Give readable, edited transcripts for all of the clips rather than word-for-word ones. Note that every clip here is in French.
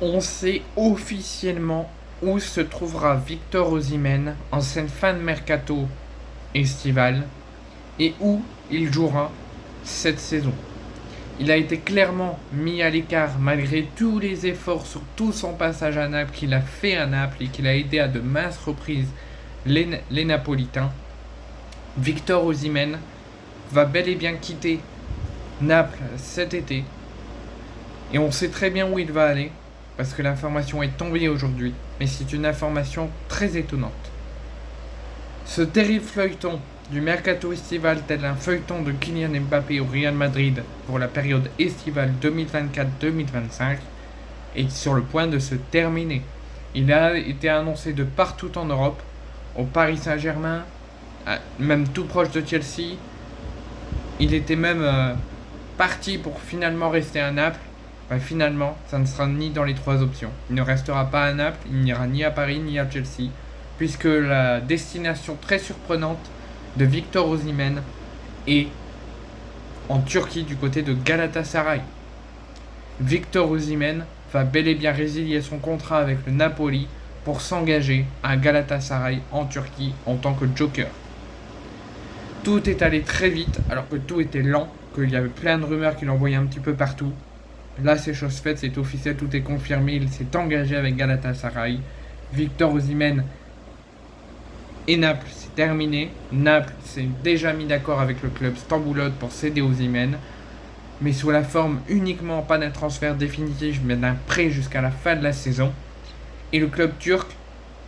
On sait officiellement où se trouvera Victor Osimhen en cette fin de mercato estival et où il jouera cette saison. Il a été clairement mis à l'écart malgré tous les efforts sur tout son passage à Naples qu'il a fait à Naples et qu'il a aidé à de minces reprises les Napolitains. Victor Osimhen va bel et bien quitter Naples cet été et on sait très bien où il va aller parce que l'information est tombée aujourd'hui, mais c'est une information très étonnante. Ce terrible feuilleton du mercato estival tel un feuilleton de Kylian Mbappé au Real Madrid pour la période estivale 2024-2025 est sur le point de se terminer. Il a été annoncé de partout en Europe, au Paris Saint-Germain, même tout proche de Chelsea. Il était même parti pour finalement rester à Naples. Finalement, ça ne sera ni dans les trois options. Il ne restera pas à Naples, il n'ira ni à Paris ni à Chelsea, puisque la destination très surprenante de Victor Osimhen est en Turquie du côté de Galatasaray. Victor Osimhen va bel et bien résilier son contrat avec le Napoli pour s'engager à Galatasaray en Turquie en tant que joker. Tout est allé très vite alors que tout était lent, qu'il y avait plein de rumeurs qu'il envoyait un petit peu partout. Là, c'est chose faite, c'est officiel, tout est confirmé. Il s'est engagé avec Galatasaray. Victor Osimhen et Naples, c'est terminé. Naples s'est déjà mis d'accord avec le club Stamboulot pour céder Osimhen, mais sous la forme uniquement pas d'un transfert définitif, mais d'un prêt jusqu'à la fin de la saison. Et le club turc,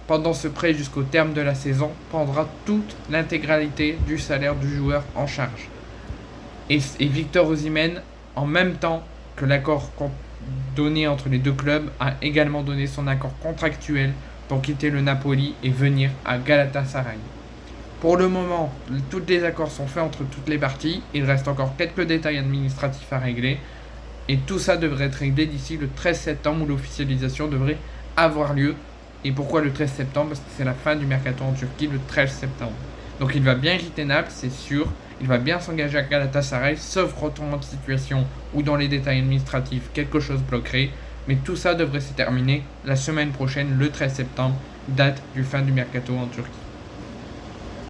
pendant ce prêt jusqu'au terme de la saison, prendra toute l'intégralité du salaire du joueur en charge. Et Victor Osimhen, en même temps que l'accord donné entre les deux clubs, a également donné son accord contractuel pour quitter le Napoli et venir à Galatasaray. Pour le moment, tous les accords sont faits entre toutes les parties. Il reste encore quelques détails administratifs à régler. Et tout ça devrait être réglé d'ici le 13 septembre où l'officialisation devrait avoir lieu. Et pourquoi le 13 septembre? Parce que c'est la fin du mercato en Turquie le 13 septembre. Donc il va bien quitter Naples, c'est sûr. Il va bien s'engager à Galatasaray, sauf retournement de situation ou dans les détails administratifs, quelque chose bloquerait. Mais tout ça devrait se terminer la semaine prochaine, le 13 septembre, date du fin du mercato en Turquie.